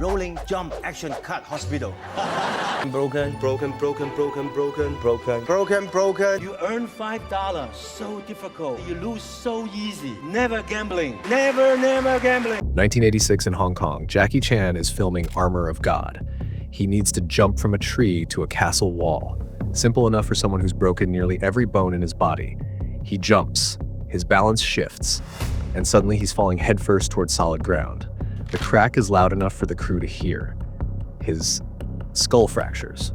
Rolling jump action cut hospital. Broken. You earn $5. So difficult. You lose so easy. Never gambling. Never gambling. 1986 in Hong Kong, Jackie Chan is filming Armor of God. He needs to jump from a tree to a castle wall. Simple enough for someone who's broken nearly every bone in his body. He jumps, his balance shifts, and suddenly he's falling headfirst towards solid ground. The crack is loud enough for the crew to hear. His skull fractures.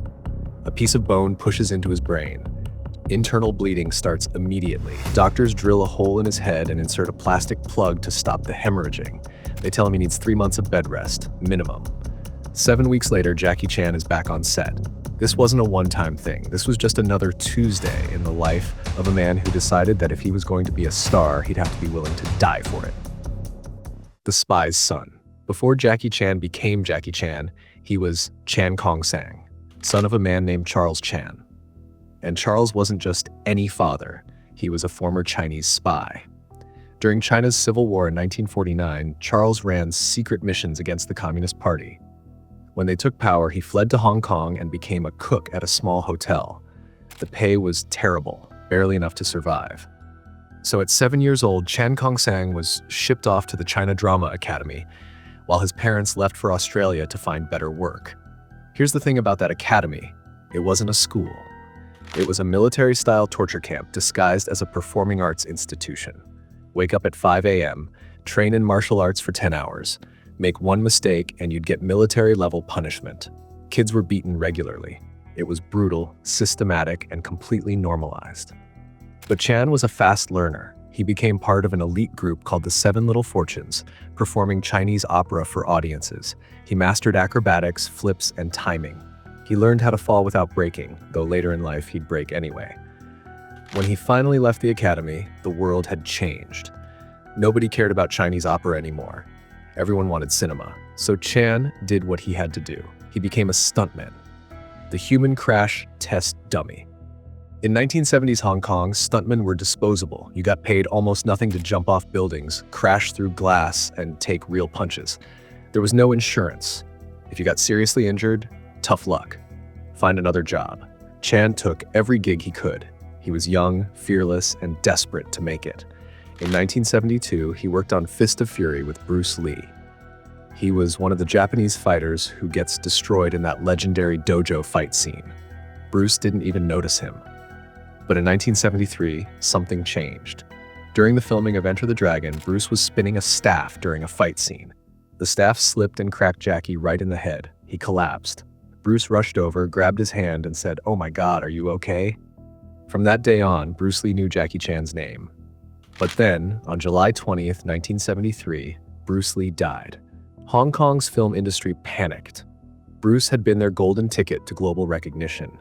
A piece of bone pushes into his brain. Internal bleeding starts immediately. Doctors drill a hole in his head and insert a plastic plug to stop the hemorrhaging. They tell him he needs 3 months of bed rest, minimum. 7 weeks later, Jackie Chan is back on set. This wasn't a one-time thing. This was just another Tuesday in the life of a man who decided that if he was going to be a star, he'd have to be willing to die for it. The Spy's Son. Before Jackie Chan became Jackie Chan, he was Chan Kong-sang, son of a man named Charles Chan. And Charles wasn't just any father. He was a former Chinese spy. During China's Civil War in 1949, Charles ran secret missions against the Communist Party. When they took power, he fled to Hong Kong and became a cook at a small hotel. The pay was terrible, barely enough to survive. So at 7 years old, Chan Kong-sang was shipped off to the China Drama Academy, while his parents left for Australia to find better work. Here's the thing about that academy. It wasn't a school. It was a military-style torture camp disguised as a performing arts institution. Wake up at 5 a.m., train in martial arts for 10 hours, make one mistake and you'd get military-level punishment. Kids were beaten regularly. It was brutal, systematic, and completely normalized. But Chan was a fast learner. He became part of an elite group called the Seven Little Fortunes, performing Chinese opera for audiences. He mastered acrobatics, flips, and timing. He learned how to fall without breaking, though later in life he'd break anyway. When he finally left the academy, the world had changed. Nobody cared about Chinese opera anymore. Everyone wanted cinema. So Chan did what he had to do. He became a stuntman, the human crash test dummy. In 1970s Hong Kong, stuntmen were disposable. You got paid almost nothing to jump off buildings, crash through glass, and take real punches. There was no insurance. If you got seriously injured, tough luck. Find another job. Chan took every gig he could. He was young, fearless, and desperate to make it. In 1972, he worked on Fist of Fury with Bruce Lee. He was one of the Japanese fighters who gets destroyed in that legendary dojo fight scene. Bruce didn't even notice him. But in 1973, something changed. During the filming of Enter the Dragon, Bruce was spinning a staff during a fight scene. The staff slipped and cracked Jackie right in the head. He collapsed. Bruce rushed over, grabbed his hand, and said, "Oh my God, are you okay?" From that day on, Bruce Lee knew Jackie Chan's name. But then, on July 20th, 1973, Bruce Lee died. Hong Kong's film industry panicked. Bruce had been their golden ticket to global recognition.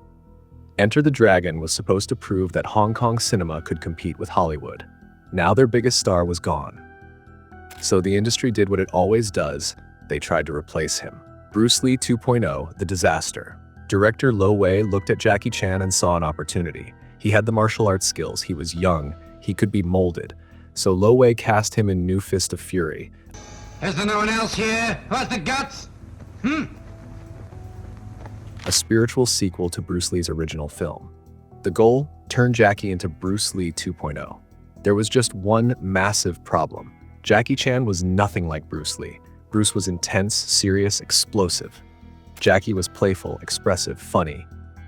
Enter the Dragon was supposed to prove that Hong Kong cinema could compete with Hollywood. Now their biggest star was gone. So the industry did what it always does. They tried to replace him. Bruce Lee 2.0, The Disaster. Director Lo Wei looked at Jackie Chan and saw an opportunity. He had the martial arts skills, he was young, he could be molded. So Lo Wei cast him in New Fist of Fury. Is there no one else here who has the guts? A spiritual sequel to Bruce Lee's original film. The goal? Turn Jackie into Bruce Lee 2.0. There was just one massive problem. Jackie Chan was nothing like Bruce Lee. Bruce was intense, serious, explosive. Jackie was playful, expressive, funny.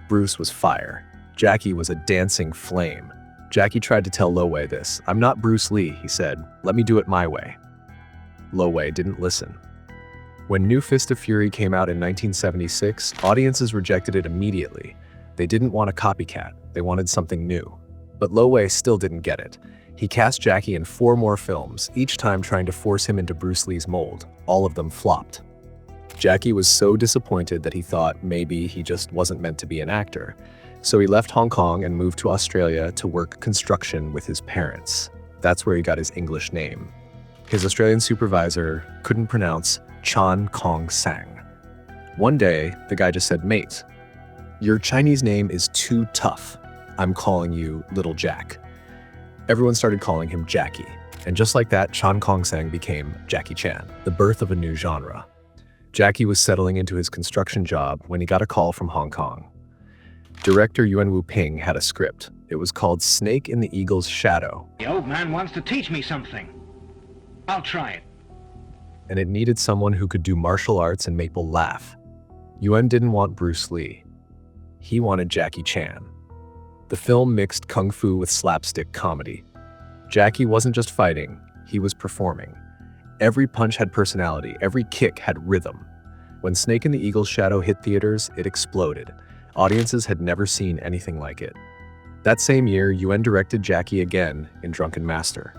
Bruce was fire. Jackie was a dancing flame. Jackie tried to tell Lo Wei this. "I'm not Bruce Lee," he said. "Let me do it my way." Lo Wei didn't listen. When New Fist of Fury came out in 1976, audiences rejected it immediately. They didn't want a copycat, they wanted something new. But Lo Wei still didn't get it. He cast Jackie in 4 more films, each time trying to force him into Bruce Lee's mold. All of them flopped. Jackie was so disappointed that he thought maybe he just wasn't meant to be an actor. So he left Hong Kong and moved to Australia to work construction with his parents. That's where he got his English name. His Australian supervisor couldn't pronounce Chan Kong-sang. One day, the guy just said, "Mate, your Chinese name is too tough. I'm calling you Little Jack." Everyone started calling him Jackie. And just like that, Chan Kong-sang became Jackie Chan, the birth of a new genre. Jackie was settling into his construction job when he got a call from Hong Kong. Director Yuan Wu-ping had a script. It was called Snake in the Eagle's Shadow. The old man wants to teach me something. I'll try it. And it needed someone who could do martial arts and make people laugh. Yuan didn't want Bruce Lee. He wanted Jackie Chan. The film mixed kung fu with slapstick comedy. Jackie wasn't just fighting, he was performing. Every punch had personality, every kick had rhythm. When Snake in the Eagle's Shadow hit theaters, it exploded. Audiences had never seen anything like it. That same year, Yuan directed Jackie again in Drunken Master.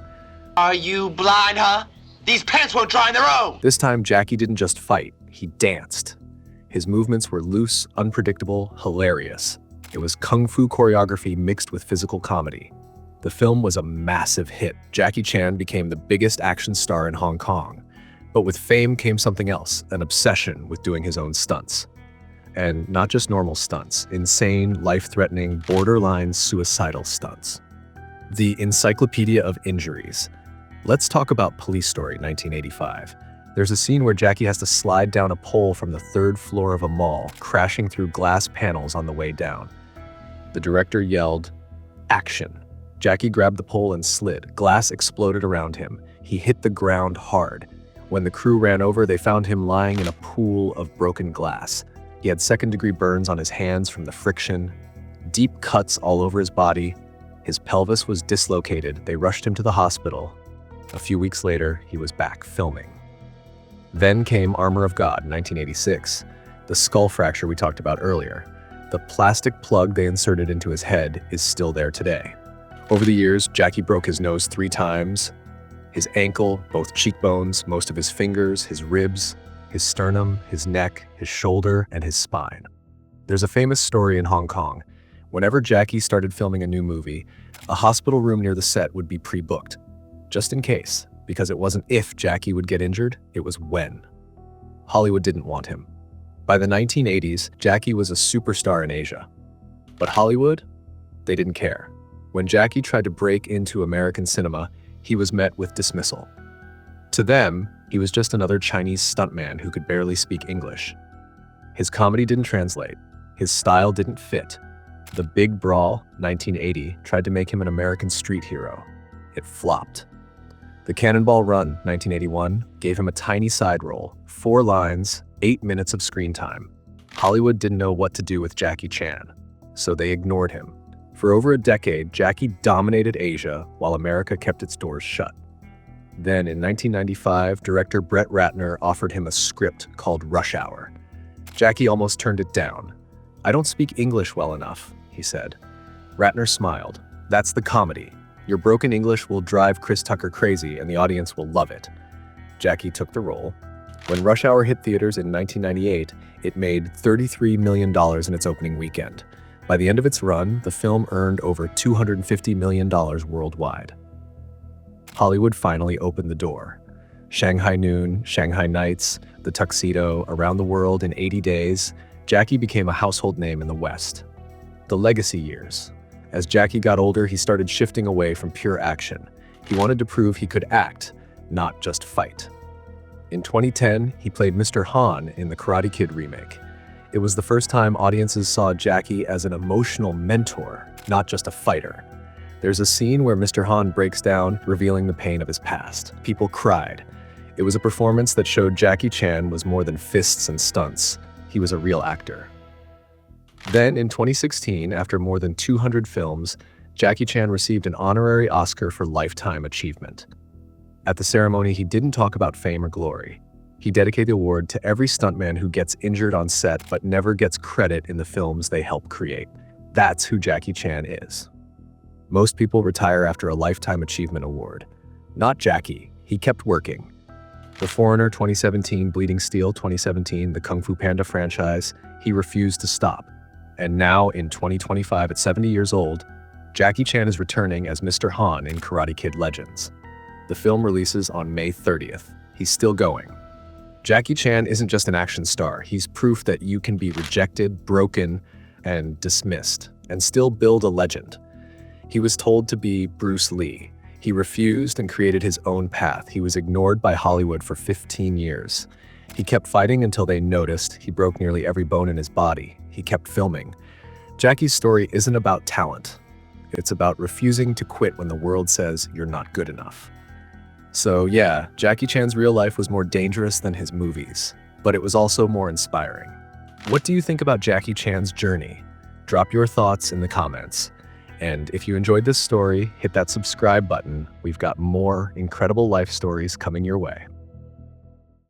Are you blind, huh? These pants won't dry on their own! This time, Jackie didn't just fight, he danced. His movements were loose, unpredictable, hilarious. It was kung fu choreography mixed with physical comedy. The film was a massive hit. Jackie Chan became the biggest action star in Hong Kong. But with fame came something else, an obsession with doing his own stunts. And not just normal stunts, insane, life-threatening, borderline suicidal stunts. The Encyclopedia of Injuries. Let's talk about Police Story 1985. There's a scene where Jackie has to slide down a pole from the 3rd floor of a mall, crashing through glass panels on the way down. The director yelled, "Action." Jackie grabbed the pole and slid. Glass exploded around him. He hit the ground hard. When the crew ran over, they found him lying in a pool of broken glass. He had second-degree burns on his hands from the friction, deep cuts all over his body. His pelvis was dislocated. They rushed him to the hospital. A few weeks later, he was back filming. Then came Armor of God, 1986, the skull fracture we talked about earlier. The plastic plug they inserted into his head is still there today. Over the years, Jackie broke his nose 3 times, his ankle, both cheekbones, most of his fingers, his ribs, his sternum, his neck, his shoulder, and his spine. There's a famous story in Hong Kong. Whenever Jackie started filming a new movie, a hospital room near the set would be pre-booked, just in case, because it wasn't if Jackie would get injured, it was when. Hollywood didn't want him. By the 1980s, Jackie was a superstar in Asia. But Hollywood? They didn't care. When Jackie tried to break into American cinema, he was met with dismissal. To them, he was just another Chinese stuntman who could barely speak English. His comedy didn't translate. His style didn't fit. The Big Brawl, 1980, tried to make him an American street hero. It flopped. The Cannonball Run, 1981, gave him a tiny side role, 4 lines, 8 minutes of screen time. Hollywood didn't know what to do with Jackie Chan, so they ignored him. For over a decade, Jackie dominated Asia while America kept its doors shut. Then in 1995, director Brett Ratner offered him a script called Rush Hour. Jackie almost turned it down. "I don't speak English well enough," he said. Ratner smiled. "That's the comedy. Your broken English will drive Chris Tucker crazy and the audience will love it." Jackie took the role. When Rush Hour hit theaters in 1998, it made $33 million in its opening weekend. By the end of its run, the film earned over $250 million worldwide. Hollywood finally opened the door. Shanghai Noon, Shanghai Nights, The Tuxedo, Around the World in 80 days, Jackie became a household name in the West. The legacy years. As Jackie got older, he started shifting away from pure action. He wanted to prove he could act, not just fight. In 2010, he played Mr. Han in the Karate Kid remake. It was the first time audiences saw Jackie as an emotional mentor, not just a fighter. There's a scene where Mr. Han breaks down, revealing the pain of his past. People cried. It was a performance that showed Jackie Chan was more than fists and stunts. He was a real actor. Then in 2016, after more than 200 films, Jackie Chan received an honorary Oscar for Lifetime Achievement. At the ceremony, he didn't talk about fame or glory. He dedicated the award to every stuntman who gets injured on set but never gets credit in the films they help create. That's who Jackie Chan is. Most people retire after a Lifetime Achievement Award. Not Jackie. He kept working. The Foreigner 2017, Bleeding Steel 2017, the Kung Fu Panda franchise, he refused to stop. And now, in 2025, at 70 years old, Jackie Chan is returning as Mr. Han in Karate Kid Legends. The film releases on May 30th. He's still going. Jackie Chan isn't just an action star. He's proof that you can be rejected, broken, and dismissed, and still build a legend. He was told to be Bruce Lee. He refused and created his own path. He was ignored by Hollywood for 15 years. He kept fighting until they noticed. He broke nearly every bone in his body. He kept filming. Jackie's story isn't about talent. It's about refusing to quit when the world says you're not good enough. So yeah, Jackie Chan's real life was more dangerous than his movies, but it was also more inspiring. What do you think about Jackie Chan's journey? Drop your thoughts in the comments. And if you enjoyed this story, hit that subscribe button. We've got more incredible life stories coming your way.